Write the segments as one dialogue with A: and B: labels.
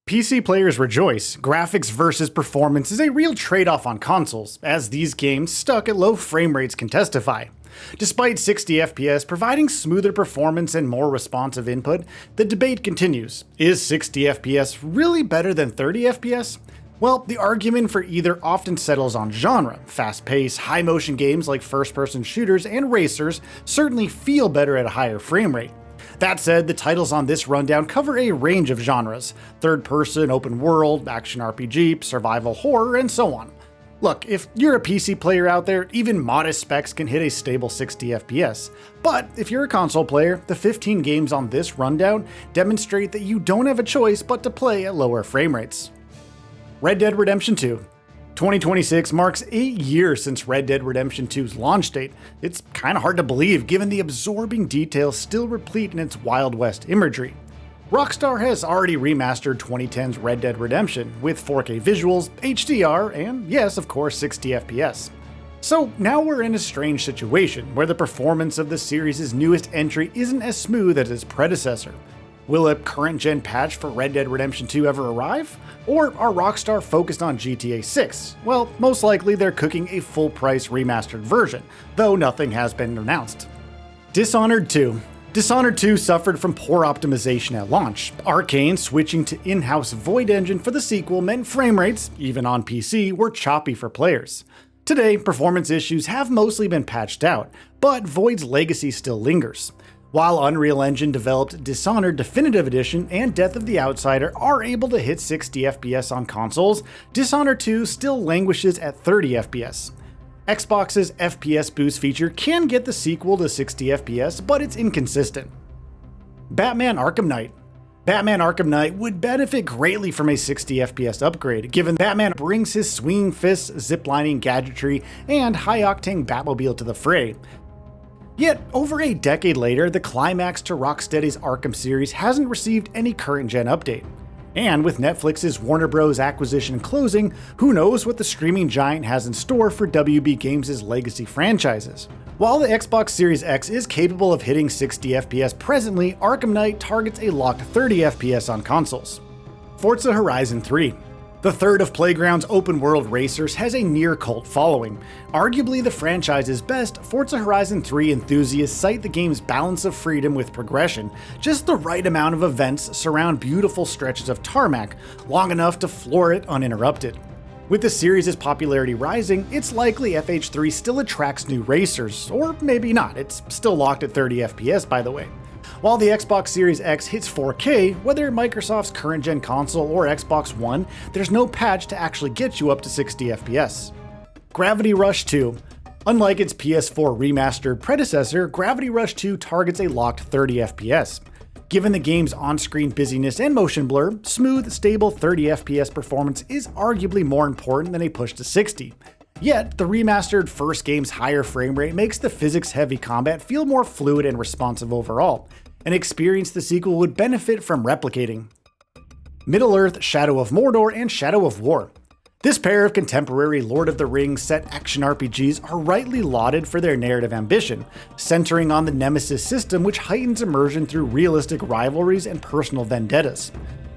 A: PC players rejoice. Graphics versus performance is a real trade-off on consoles, as these games stuck at low frame rates can testify. Despite 60 FPS providing smoother performance and more responsive input, the debate continues. Is 60 FPS really better than 30 FPS? Well, the argument for either often settles on genre. Fast-paced, high-motion games like first-person shooters and racers certainly feel better at a higher frame rate. That said, the titles on this rundown cover a range of genres: third-person, open world, action RPG, survival horror, and so on. Look, if you're a PC player out there, even modest specs can hit a stable 60 FPS. But if you're a console player, the 15 games on this rundown demonstrate that you don't have a choice but to play at lower frame rates. Red Dead Redemption 2. 2026 marks 8 years since Red Dead Redemption 2's launch date. It's kinda hard to believe given the absorbing details still replete in its Wild West imagery. Rockstar has already remastered 2010's Red Dead Redemption with 4K visuals, HDR, and yes, of course, 60 FPS. So now we're in a strange situation where the performance of the series' newest entry isn't as smooth as its predecessor. Will a current-gen patch for Red Dead Redemption 2 ever arrive? Or are Rockstar focused on GTA 6? Well, most likely they're cooking a full-price remastered version, though nothing has been announced. Dishonored 2. Dishonored 2 suffered from poor optimization at launch. Arcane switching to in-house Void engine for the sequel meant frame rates, even on PC, were choppy for players. Today, performance issues have mostly been patched out, but Void's legacy still lingers. While Unreal Engine developed Dishonored Definitive Edition and Death of the Outsider are able to hit 60 FPS on consoles, Dishonored 2 still languishes at 30 FPS. Xbox's FPS boost feature can get the sequel to 60 FPS, but it's inconsistent. Batman Arkham Knight. Batman Arkham Knight would benefit greatly from a 60 FPS upgrade, given Batman brings his swinging fists, ziplining gadgetry, and high-octane Batmobile to the fray. Yet, over a decade later, the climax to Rocksteady's Arkham series hasn't received any current-gen update. And with Netflix's Warner Bros. Acquisition closing, who knows what the streaming giant has in store for WB Games' legacy franchises. While the Xbox Series X is capable of hitting 60 FPS presently, Arkham Knight targets a locked 30 FPS on consoles. Forza Horizon 3. The third of Playground's open-world racers has a near-cult following. Arguably the franchise's best, Forza Horizon 3 enthusiasts cite the game's balance of freedom with progression. Just the right amount of events surround beautiful stretches of tarmac, long enough to floor it uninterrupted. With the series' popularity rising, it's likely FH3 still attracts new racers, or maybe not, it's still locked at 30 FPS by the way. While the Xbox Series X hits 4K, whether Microsoft's current-gen console or Xbox One, there's no patch to actually get you up to 60 FPS. Gravity Rush 2. Unlike its PS4 remastered predecessor, Gravity Rush 2 targets a locked 30 FPS. Given the game's on-screen busyness and motion blur, smooth, stable 30 FPS performance is arguably more important than a push to 60. Yet, the remastered first game's higher frame rate makes the physics-heavy combat feel more fluid and responsive overall, an experience the sequel would benefit from replicating. Middle-earth, Shadow of Mordor, and Shadow of War. This pair of contemporary Lord of the Rings set action RPGs are rightly lauded for their narrative ambition, centering on the Nemesis system which heightens immersion through realistic rivalries and personal vendettas.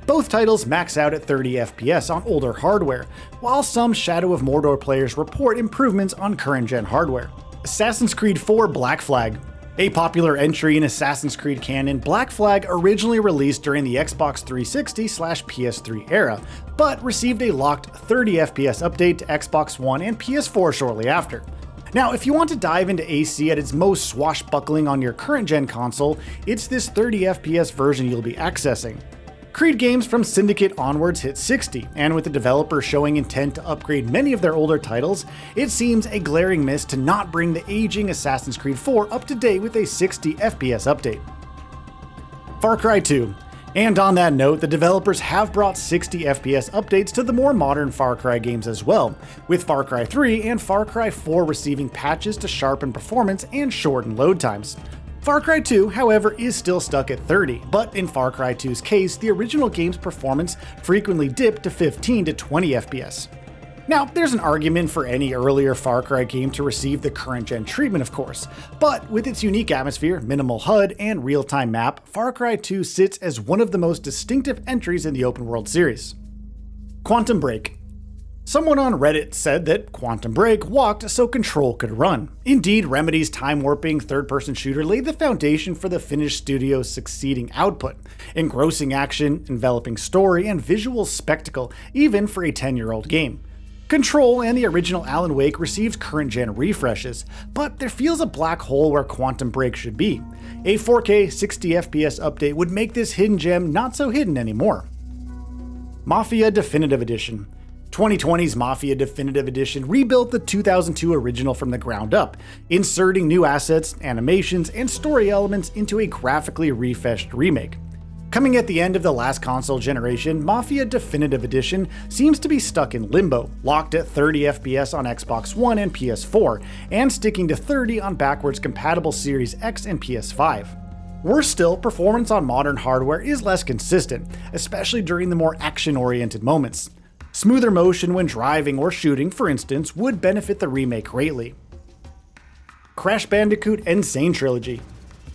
A: Both titles max out at 30 FPS on older hardware, while some Shadow of Mordor players report improvements on current-gen hardware. Assassin's Creed 4 Black Flag. A popular entry in Assassin's Creed canon, Black Flag originally released during the Xbox 360/PS3 era, but received a locked 30 FPS update to Xbox One and PS4 shortly after. Now, if you want to dive into AC at its most swashbuckling on your current-gen console, it's this 30 FPS version you'll be accessing. Creed games from Syndicate onwards hit 60, and with the developer showing intent to upgrade many of their older titles, it seems a glaring miss to not bring the aging Assassin's Creed 4 up to date with a 60 FPS update. Far Cry 2. And on that note, the developers have brought 60 FPS updates to the more modern Far Cry games as well, with Far Cry 3 and Far Cry 4 receiving patches to sharpen performance and shorten load times. Far Cry 2, however, is still stuck at 30, but in Far Cry 2's case, the original game's performance frequently dipped to 15 to 20 FPS. Now, there's an argument for any earlier Far Cry game to receive the current-gen treatment, of course, but with its unique atmosphere, minimal HUD, and real-time map, Far Cry 2 sits as one of the most distinctive entries in the open-world series. Quantum Break. Someone on Reddit said that Quantum Break walked so Control could run. Indeed, Remedy's time-warping third-person shooter laid the foundation for the finished studio's succeeding output: engrossing action, enveloping story, and visual spectacle, even for a 10-year-old game. Control and the original Alan Wake received current-gen refreshes, but there feels a black hole where Quantum Break should be. A 4K 60 FPS update would make this hidden gem not so hidden anymore. Mafia Definitive Edition. 2020's Mafia Definitive Edition rebuilt the 2002 original from the ground up, inserting new assets, animations, and story elements into a graphically refreshed remake. Coming at the end of the last console generation, Mafia Definitive Edition seems to be stuck in limbo, locked at 30 FPS on Xbox One and PS4, and sticking to 30 on backwards compatible Series X and PS5. Worse still, performance on modern hardware is less consistent, especially during the more action-oriented moments. Smoother motion when driving or shooting, for instance, would benefit the remake greatly. Crash Bandicoot Insane Trilogy.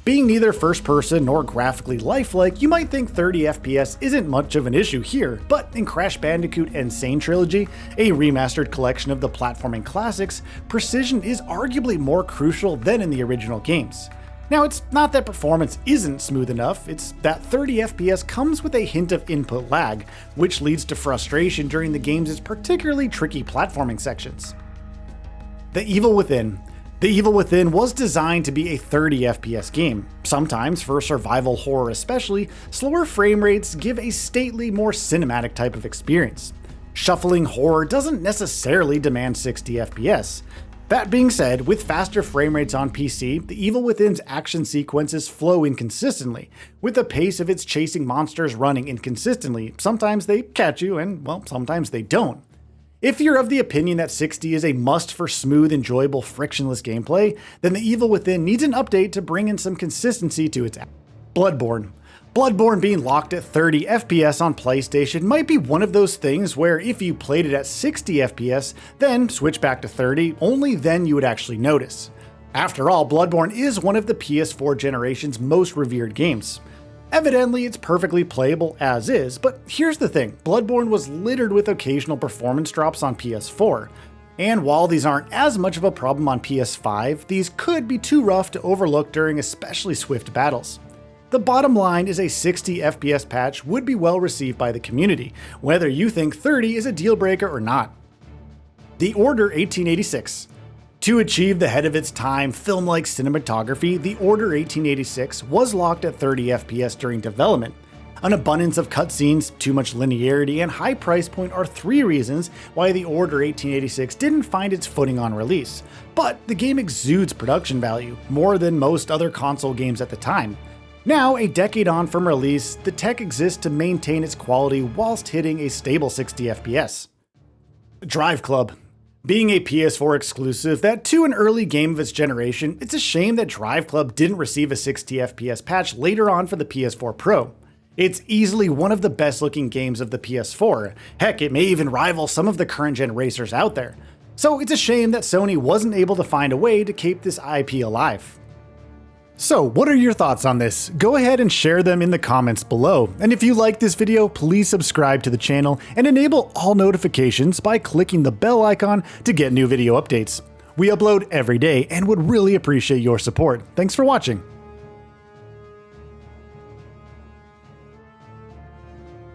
A: Being neither first-person nor graphically lifelike, you might think 30 FPS isn't much of an issue here, but in Crash Bandicoot Insane Trilogy, a remastered collection of the platforming classics, precision is arguably more crucial than in the original games. Now, it's not that performance isn't smooth enough, it's that 30 FPS comes with a hint of input lag, which leads to frustration during the game's particularly tricky platforming sections. The Evil Within. The Evil Within was designed to be a 30 FPS game. Sometimes, for survival horror especially, slower frame rates give a stately, more cinematic type of experience. Shuffling horror doesn't necessarily demand 60 FPS. That being said, with faster frame rates on PC, The Evil Within's action sequences flow inconsistently, with the pace of its chasing monsters running inconsistently. Sometimes they catch you, and well, sometimes they don't. If you're of the opinion that 60 is a must for smooth, enjoyable, frictionless gameplay, then The Evil Within needs an update to bring in some consistency to its Bloodborne. Bloodborne being locked at 30 FPS on PlayStation might be one of those things where if you played it at 60 FPS, then switch back to 30, only then you would actually notice. After all, Bloodborne is one of the PS4 generation's most revered games. Evidently, it's perfectly playable as is, but here's the thing, Bloodborne was littered with occasional performance drops on PS4. And while these aren't as much of a problem on PS5, these could be too rough to overlook during especially swift battles. The bottom line is a 60 FPS patch would be well received by the community, whether you think 30 is a deal breaker or not. The Order 1886. To achieve the head of its time film-like cinematography, The Order 1886 was locked at 30 FPS during development. An abundance of cutscenes, too much linearity, and high price point are three reasons why The Order 1886 didn't find its footing on release. But the game exudes production value, more than most other console games at the time. Now, a decade on from release, the tech exists to maintain its quality whilst hitting a stable 60 FPS. Drive Club. Being a PS4 exclusive that to an early game of its generation, it's a shame that Drive Club didn't receive a 60 FPS patch later on for the PS4 Pro. It's easily one of the best looking games of the PS4. Heck, it may even rival some of the current gen racers out there. So it's a shame that Sony wasn't able to find a way to keep this IP alive. So what are your thoughts on this? Go ahead and share them in the comments below. And if you like this video, please subscribe to the channel and enable all notifications by clicking the bell icon to get new video updates. We upload every day and would really appreciate your support. Thanks for watching.